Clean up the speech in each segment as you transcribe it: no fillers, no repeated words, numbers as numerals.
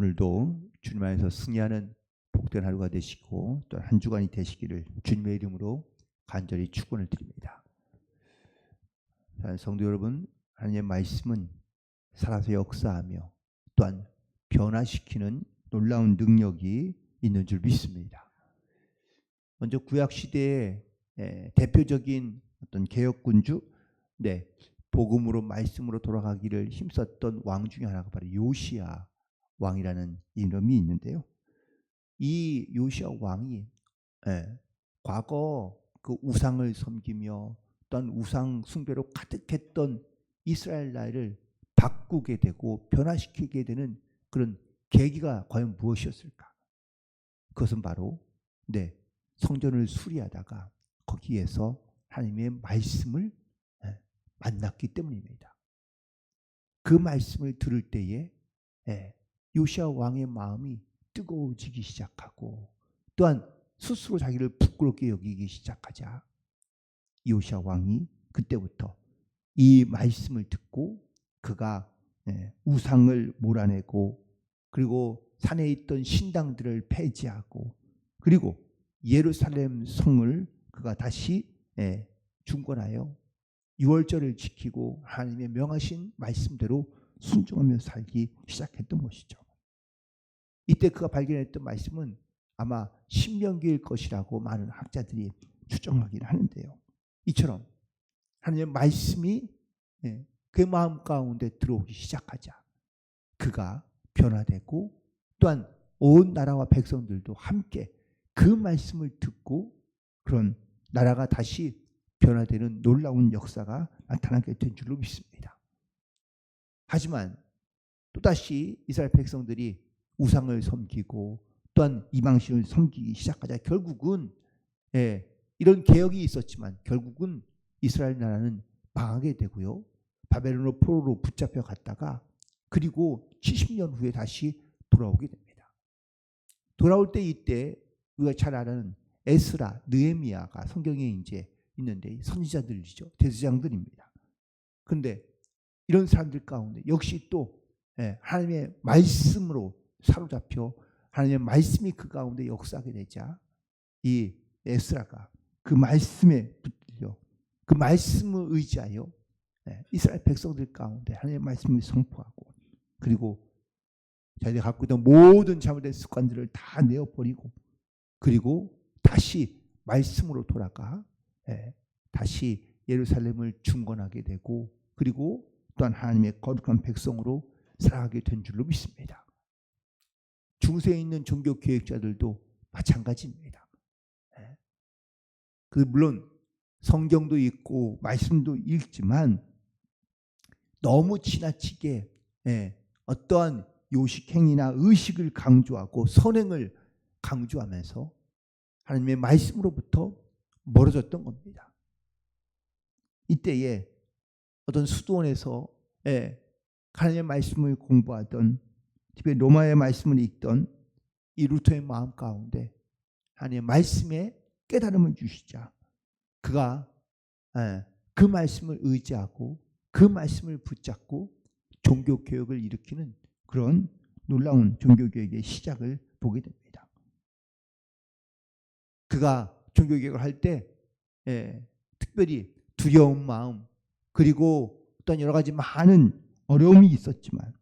오늘도 주님 안에서 승리하는 복된 하루가 되시고 또 한 주간이 되시기를 주님의 이름으로 간절히 축원을 드립니다. 성도 여러분, 하나님의 말씀은 살아서 역사하며 또한 변화시키는 놀라운 능력이 있는 줄 믿습니다. 먼저 구약 시대의 대표적인 어떤 개혁군주, 복음으로 말씀으로 돌아가기를 힘썼던 왕 중에 하나가 바로 요시야 왕이라는 이름이 있는데요. 이 요시야 왕이 과거 그 우상을 섬기며 또한 우상 숭배로 가득했던 이스라엘 나라를 바꾸게 되고 변화시키게 되는 그런 계기가 과연 무엇이었을까? 그것은 바로 성전을 수리하다가 거기에서 하나님의 말씀을 만났기 때문입니다. 그 말씀을 들을 때에 요시야 왕의 마음이 뜨거워지기 시작하고 또한 스스로 자기를 부끄럽게 여기기 시작하자 요시야 왕이 그때부터 이 말씀을 듣고 그가 우상을 몰아내고 그리고 산에 있던 신당들을 폐지하고 그리고 예루살렘 성을 그가 다시 중건하여 유월절을 지키고 하나님의 명하신 말씀대로 순종하며 살기 시작했던 것이죠. 이때 그가 발견했던 말씀은 아마 신명기일 것이라고 많은 학자들이 추정하기를 하는데요. 이처럼 하나님의 말씀이 그의 마음 가운데 들어오기 시작하자 그가 변화되고 또한 온 나라와 백성들도 함께 그 말씀을 듣고 그런 나라가 다시 변화되는 놀라운 역사가 나타나게 된 줄로 믿습니다. 하지만 또다시 이스라엘 백성들이 우상을 섬기고 또한 이방신을 섬기기 시작하자 결국은 이런 개혁이 있었지만 결국은 이스라엘 나라는 망하게 되고요. 바벨론 포로로 붙잡혀 갔다가 그리고 70년 후에 다시 돌아오게 됩니다. 돌아올 때 이때 우리가 잘 아는 에스라, 느헤미야가 성경에 이제 있는데 선지자들이죠. 대제사장들입니다. 그런데 이런 사람들 가운데 역시 또 하나님의 말씀으로 사로잡혀 하나님의 말씀이 그 가운데 역사하게 되자 이 에스라가 그 말씀에 붙들려 그 말씀을 의지하여 이스라엘 백성들 가운데 하나님의 말씀을 선포하고 그리고 자기들이 갖고 있던 모든 잘못된 습관들을 다 내어버리고 그리고 다시 말씀으로 돌아가 다시 예루살렘을 중건하게 되고 그리고 또한 하나님의 거룩한 백성으로 살아가게 된 줄로 믿습니다. 중세에 있는 종교 개혁자들도 마찬가지입니다. 물론 성경도 읽고 말씀도 읽지만 너무 지나치게 어떠한 요식행위나 의식을 강조하고 선행을 강조하면서 하나님의 말씀으로부터 멀어졌던 겁니다. 이때에 어떤 수도원에서 하나님의 말씀을 공부하던 특히 로마의 말씀을 읽던 이 루터의 마음 가운데 하나님의 말씀에 깨달음을 주시자 그가 그 말씀을 의지하고 그 말씀을 붙잡고 종교개혁을 일으키는 그런 놀라운 종교개혁의 시작을 보게 됩니다. 그가 종교개혁을 할 때 특별히 두려운 마음 그리고 어떤 여러 가지 많은 어려움이 있었지만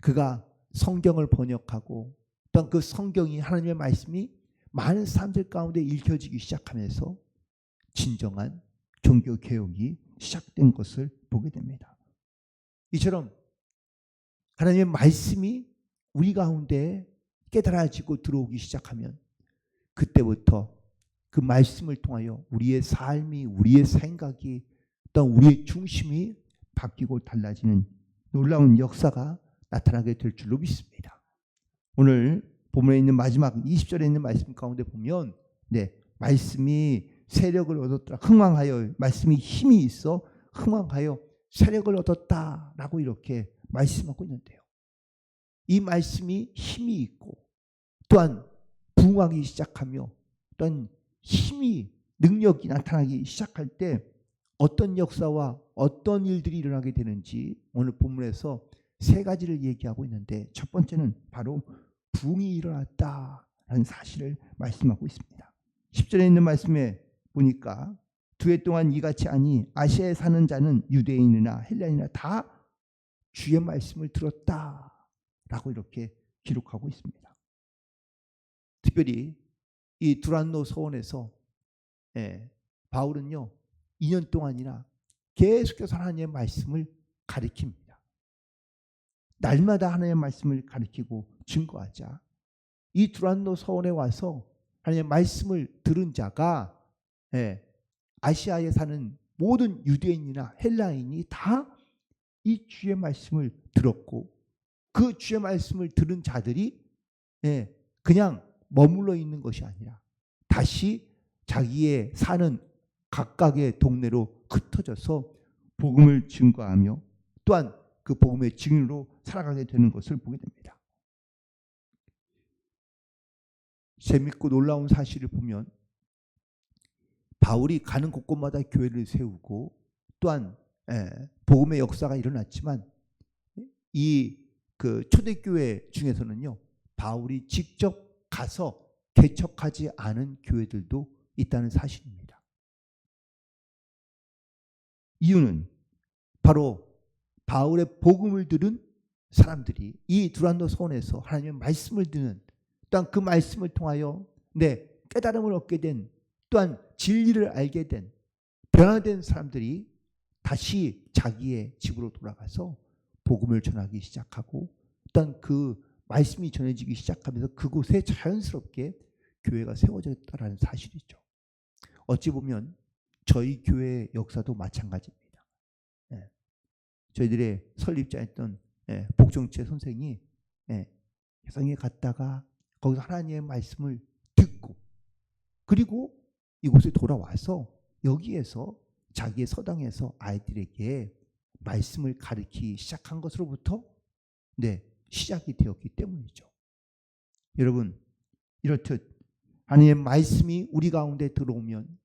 그가 성경을 번역하고 또한 그 성경이 하나님의 말씀이 많은 사람들 가운데 읽혀지기 시작하면서 진정한 종교개혁이 시작된 것을 보게 됩니다. 이처럼 하나님의 말씀이 우리 가운데 깨달아지고 들어오기 시작하면 그때부터 그 말씀을 통하여 우리의 삶이 우리의 생각이 또한 우리의 중심이 바뀌고 달라지는 놀라운 역사가 나타나게 될 줄로 믿습니다. 오늘 본문에 있는 마지막 20절에 있는 말씀 가운데 보면 말씀이 세력을 얻었다. 흥왕하여 말씀이 힘이 있어 흥왕하여 세력을 얻었다라고 이렇게 말씀하고 있는데요. 이 말씀이 힘이 있고 또한 부흥하기 시작하며 또한 힘이 능력이 나타나기 시작할 때 어떤 역사와 어떤 일들이 일어나게 되는지 오늘 본문에서 세 가지를 얘기하고 있는데 첫 번째는 바로 부흥이 일어났다라는 사실을 말씀하고 있습니다. 10절에 있는 말씀에 보니까 두 해 동안 이같이 하니 아시아에 사는 자는 유대인이나 헬라인이나 다 주의 말씀을 들었다라고 이렇게 기록하고 있습니다. 특별히 이 두란노 서원에서 바울은요 2년 동안이나 계속해서 하나님의 말씀을 가르칩니다. 날마다 하나님의 말씀을 가르치고 증거하자 이 두란노 서원에 와서 하나님의 말씀을 들은 자가 아시아에 사는 모든 유대인이나 헬라인이 다 이 주의 말씀을 들었고 그 주의 말씀을 들은 자들이 그냥 머물러 있는 것이 아니라 다시 자기의 사는 각각의 동네로 흩어져서 복음을 증거하며 또한 그 복음의 증인으로 살아가게 되는 것을 보게 됩니다. 재밌고 놀라운 사실을 보면 바울이 가는 곳곳마다 교회를 세우고 또한 복음의 역사가 일어났지만 이 그 초대교회 중에서는요 바울이 직접 가서 개척하지 않은 교회들도 있다는 사실입니다. 이유는 바로 바울의 복음을 들은 사람들이 이 두란노 서원에서 하나님의 말씀을 듣는 또한 그 말씀을 통하여 깨달음을 얻게 된 또한 진리를 알게 된 변화된 사람들이 다시 자기의 집으로 돌아가서 복음을 전하기 시작하고 또한 그 말씀이 전해지기 시작하면서 그곳에 자연스럽게 교회가 세워졌다는 사실이죠. 어찌 보면 저희 교회의 역사도 마찬가지입니다. 저희들의 설립자였던 복정채 선생이 해성에 갔다가 거기서 하나님의 말씀을 듣고 그리고 이곳에 돌아와서 여기에서 자기의 서당에서 아이들에게 말씀을 가르치기 시작한 것으로부터 시작이 되었기 때문이죠. 여러분 이렇듯 하나님의 말씀이 우리 가운데 들어오면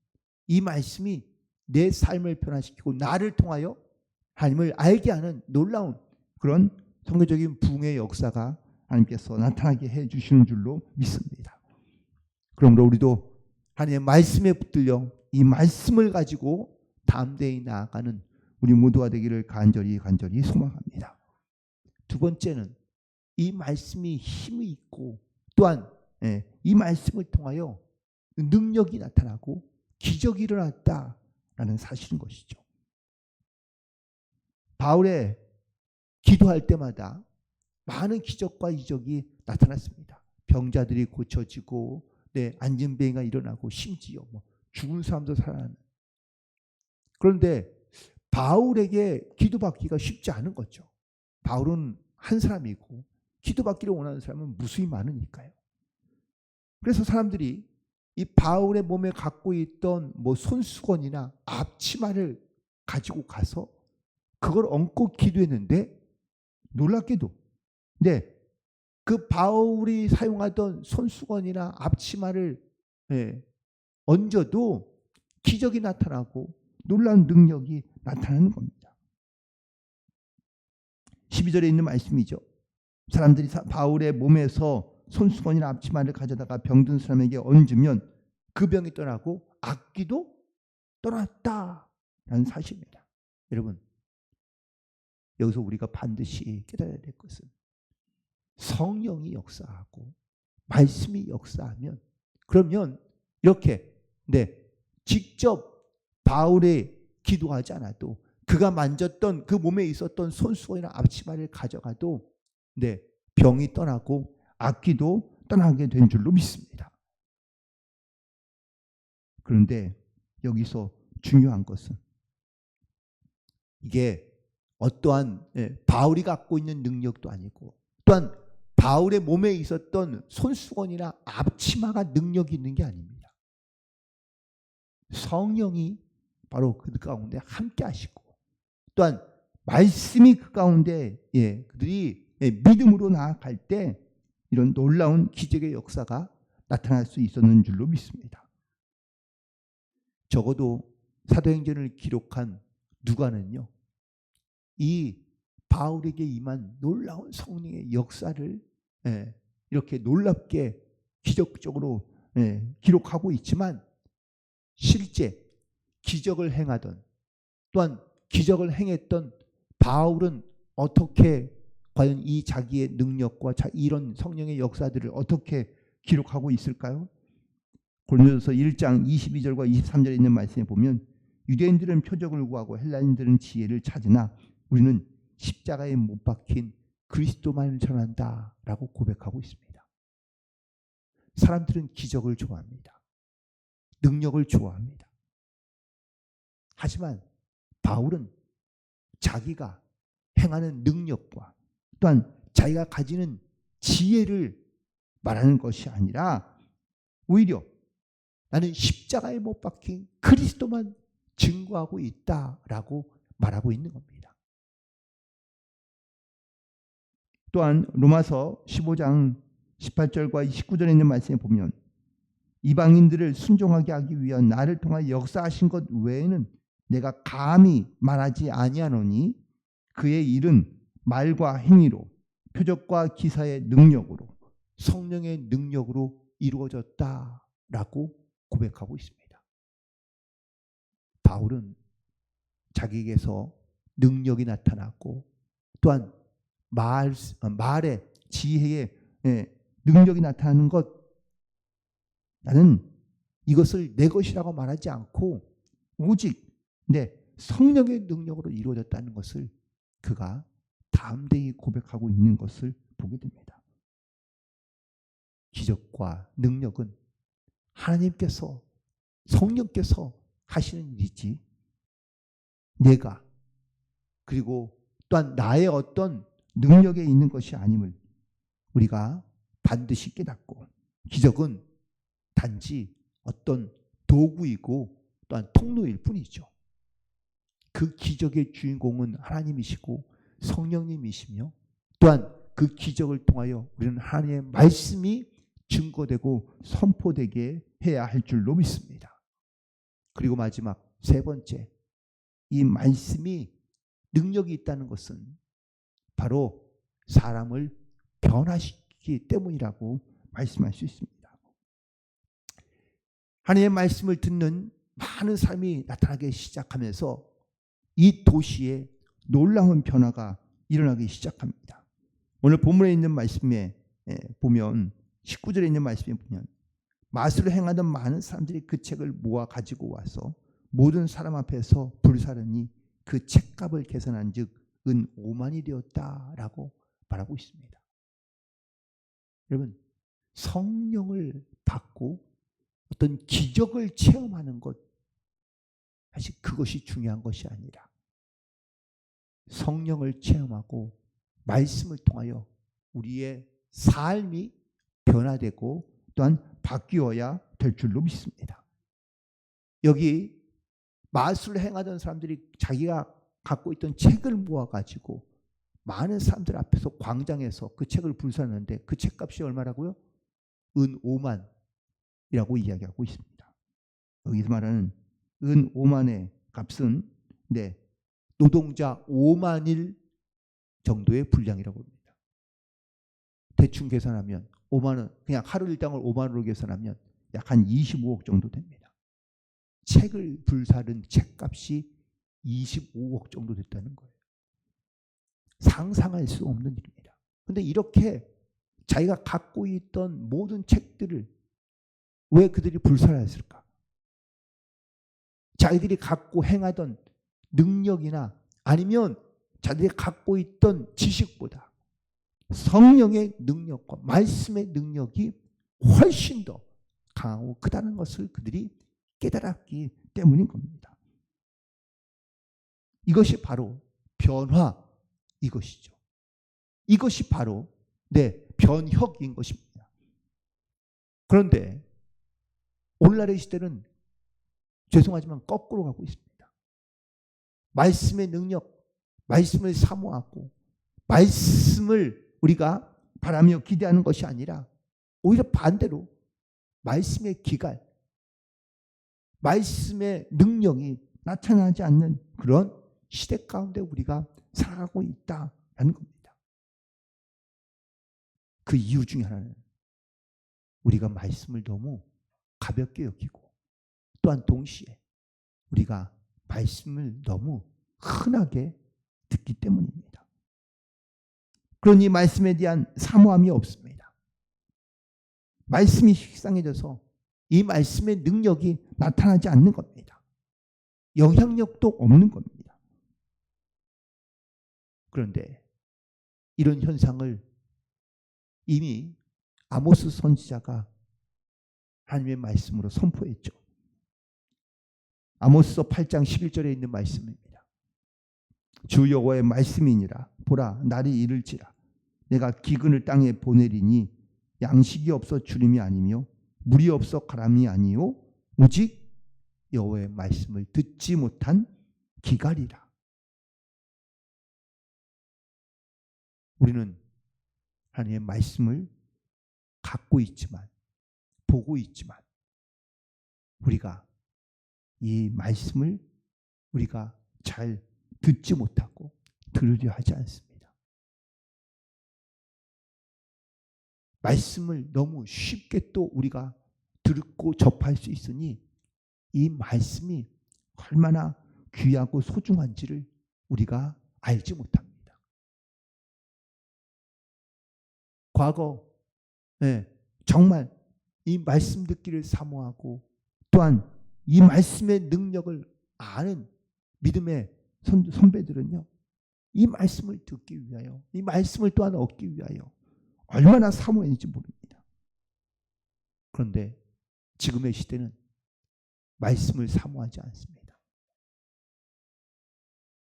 이 말씀이 내 삶을 변화시키고 나를 통하여 하나님을 알게 하는 놀라운 그런 성경적인 부흥의 역사가 하나님께서 나타나게 해주시는 줄로 믿습니다. 그러므로 우리도 하나님의 말씀에 붙들려 이 말씀을 가지고 다음 대에 나아가는 우리 모두가 되기를 간절히 소망합니다. 두 번째는 이 말씀이 힘이 있고 또한 이 말씀을 통하여 능력이 나타나고 기적이 일어났다라는 사실인 것이죠. 바울의 기도할 때마다 많은 기적과 이적이 나타났습니다. 병자들이 고쳐지고 안진뱅이가 일어나고 심지어 죽은 사람도 살아나는. 그런데 바울에게 기도받기가 쉽지 않은 거죠. 바울은 한 사람이고 기도받기를 원하는 사람은 무수히 많으니까요. 그래서 사람들이 이 바울의 몸에 갖고 있던 손수건이나 앞치마를 가지고 가서 그걸 얹고 기도했는데 놀랍게도 그 바울이 사용하던 손수건이나 앞치마를 얹어도 기적이 나타나고 놀라운 능력이 나타나는 겁니다. 12절에 있는 말씀이죠. 사람들이 바울의 몸에서 손수건이나 앞치마를 가져다가 병든 사람에게 얹으면 그 병이 떠나고 악귀도 떠났다라는 사실입니다. 여러분 여기서 우리가 반드시 깨달아야 될 것은 성령이 역사하고 말씀이 역사하면 그러면 이렇게 직접 바울의 기도하지 않아도 그가 만졌던 그 몸에 있었던 손수건이나 앞치마를 가져가도 병이 떠나고 악귀도 떠나게 된 줄로 믿습니다. 그런데 여기서 중요한 것은 이게 어떠한 바울이 갖고 있는 능력도 아니고 또한 바울의 몸에 있었던 손수건이나 앞치마가 능력이 있는 게 아닙니다. 성령이 바로 그 가운데 함께 하시고 또한 말씀이 그 가운데 그들이 믿음으로 나아갈 때 이런 놀라운 기적의 역사가 나타날 수 있었는 줄로 믿습니다. 적어도 사도행전을 기록한 누가는요, 이 바울에게 임한 놀라운 성령의 역사를 이렇게 놀랍게 기적적으로 기록하고 있지만 실제 기적을 행하던 또한 기적을 행했던 바울은 어떻게 과연 이 자기의 능력과 이런 성령의 역사들을 어떻게 기록하고 있을까요? 고린도서 1장 22절과 23절에 있는 말씀에 보면 유대인들은 표적을 구하고 헬라인들은 지혜를 찾으나 우리는 십자가에 못 박힌 그리스도만을 전한다라고 고백하고 있습니다. 사람들은 기적을 좋아합니다. 능력을 좋아합니다. 하지만 바울은 자기가 행하는 능력과 또한 자기가 가지는 지혜를 말하는 것이 아니라 오히려 나는 십자가에 못 박힌 그리스도만 증거하고 있다라고 말하고 있는 겁니다. 또한 로마서 15장 18절과 19절에 있는 말씀에 보면 이방인들을 순종하게 하기 위한 나를 통하여 역사하신 것 외에는 내가 감히 말하지 아니하노니 그의 일은 말과 행위로 표적과 기사의 능력으로 성령의 능력으로 이루어졌다라고 고백하고 있습니다. 바울은 자기에게서 능력이 나타났고 또한 말의 지혜의 능력이 나타나는 것, 나는 이것을 내 것이라고 말하지 않고 오직 성령의 능력으로 이루어졌다는 것을 그가 담대히 고백하고 있는 것을 보게 됩니다. 기적과 능력은 하나님께서 성령께서 하시는 일이지 내가 그리고 또한 나의 어떤 능력에 있는 것이 아님을 우리가 반드시 깨닫고 기적은 단지 어떤 도구이고 또한 통로일 뿐이죠. 그 기적의 주인공은 하나님이시고 성령님이시며 또한 그 기적을 통하여 우리는 하나님의 말씀이 증거되고 선포되게 해야 할 줄로 믿습니다. 그리고 마지막 세 번째, 이 말씀이 능력이 있다는 것은 바로 사람을 변화시키기 때문이라고 말씀할 수 있습니다. 하나님의 말씀을 듣는 많은 사람이 나타나기 시작하면서 이 도시에 놀라운 변화가 일어나기 시작합니다. 오늘 본문에 있는 말씀에 보면 19절에 있는 말씀에 보면 마술을 행하던 많은 사람들이 그 책을 모아 가지고 와서 모든 사람 앞에서 불사르니 그 책값을 계산한 즉 은 5만이 되었다라고 말하고 있습니다. 여러분, 성령을 받고 어떤 기적을 체험하는 것, 사실 그것이 중요한 것이 아니라 성령을 체험하고 말씀을 통하여 우리의 삶이 변화되고 또한 바뀌어야 될 줄로 믿습니다. 여기 마술을 행하던 사람들이 자기가 갖고 있던 책을 모아가지고 많은 사람들 앞에서 광장에서 그 책을 불사하는데 그 책값이 얼마라고요? 은 5만이라고 이야기하고 있습니다. 여기서 말하는 은 5만의 값은 노동자 5만일 정도의 분량이라고 합니다. 대충 계산하면 5만 원, 그냥 하루 일당을 5만 원으로 계산하면 약 한 25억 정도 됩니다. 책을 불사른 책값이 25억 정도 됐다는 거예요. 상상할 수 없는 일입니다. 그런데 이렇게 자기가 갖고 있던 모든 책들을 왜 그들이 불살했을까? 자기들이 갖고 행하던 능력이나 아니면 자기들이 갖고 있던 지식보다 성령의 능력과 말씀의 능력이 훨씬 더 강하고 크다는 것을 그들이 깨달았기 때문인 겁니다. 이것이 바로 변화, 이것이죠. 이것이 바로 변혁인 것입니다. 그런데 오늘날의 시대는 죄송하지만 거꾸로 가고 있습니다. 말씀의 능력, 말씀을 사모하고 말씀을 우리가 바라며 기대하는 것이 아니라 오히려 반대로 말씀의 기갈, 말씀의 능력이 나타나지 않는 그런 시대 가운데 우리가 살아가고 있다라는 겁니다. 그 이유 중에 하나는 우리가 말씀을 너무 가볍게 여기고 또한 동시에 우리가 말씀을 너무 흔하게 듣기 때문입니다. 그러니 말씀에 대한 사모함이 없습니다. 말씀이 식상해져서 이 말씀의 능력이 나타나지 않는 겁니다. 영향력도 없는 겁니다. 그런데 이런 현상을 이미 아모스 선지자가 하나님의 말씀으로 선포했죠. 아모스서 8장 11절에 있는 말씀입니다. 주 여호와의 말씀이니라. 보라, 날이 이를지라. 내가 기근을 땅에 보내리니 양식이 없어 주림이 아니며 물이 없어 가람이 아니요 오직 여호와의 말씀을 듣지 못한 기갈이라. 우리는 하나님의 말씀을 갖고 있지만, 보고 있지만, 우리가 이 말씀을 우리가 잘 듣지 못하고 들으려 하지 않습니다. 말씀을 너무 쉽게 또 우리가 듣고 접할 수 있으니 이 말씀이 얼마나 귀하고 소중한지를 우리가 알지 못합니다. 과거 정말 이 말씀 듣기를 사모하고 또한 이 말씀의 능력을 아는 믿음의 선배들은요, 이 말씀을 듣기 위하여, 이 말씀을 또한 얻기 위하여 얼마나 사모했는지 모릅니다. 그런데 지금의 시대는 말씀을 사모하지 않습니다.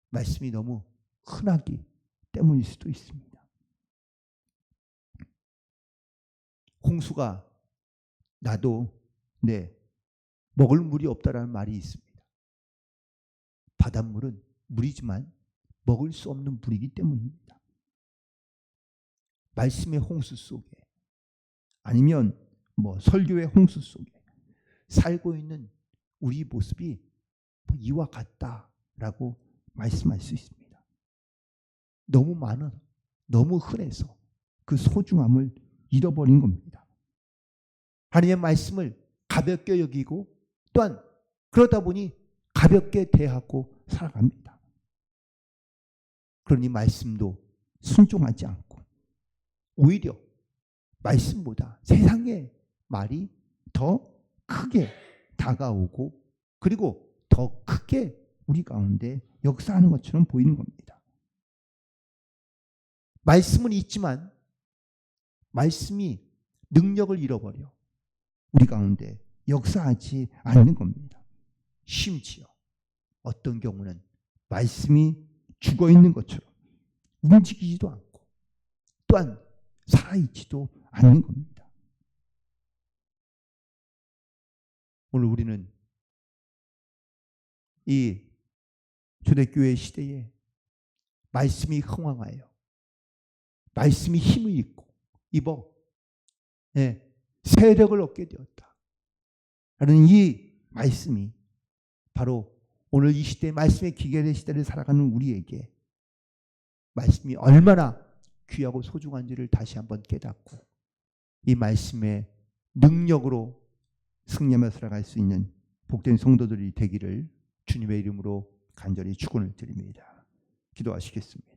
말씀이 너무 흔하기 때문일 수도 있습니다. 홍수가 나도 먹을 물이 없다라는 말이 있습니다. 바닷물은 물이지만 먹을 수 없는 물이기 때문입니다. 말씀의 홍수 속에 아니면 설교의 홍수 속에 살고 있는 우리 모습이 이와 같다라고 말씀할 수 있습니다. 너무 많아, 너무 흔해서 그 소중함을 잃어버린 겁니다. 하나님의 말씀을 가볍게 여기고 또한 그러다 보니 가볍게 대하고 살아갑니다. 그러니 말씀도 순종하지 않고 오히려 말씀보다 세상의 말이 더 크게 다가오고 그리고 더 크게 우리 가운데 역사하는 것처럼 보이는 겁니다. 말씀은 있지만 말씀이 능력을 잃어버려 우리 가운데 역사하지 않는 겁니다. 심지어 어떤 경우는 말씀이 죽어 있는 것처럼 움직이지도 않고 또한 살아있지도 않는 겁니다. 오늘 우리는 이 초대교회 시대에 말씀이 흥황하여 말씀이 힘을 입어 세력을 얻게 되었다 라는 이 말씀이 바로 오늘 이 시대 말씀의 기계의 시대를 살아가는 우리에게 말씀이 얼마나 귀하고 소중한지를 다시 한번 깨닫고 이 말씀의 능력으로 승리하며 살아갈 수 있는 복된 성도들이 되기를 주님의 이름으로 간절히 축원을 드립니다. 기도하시겠습니다.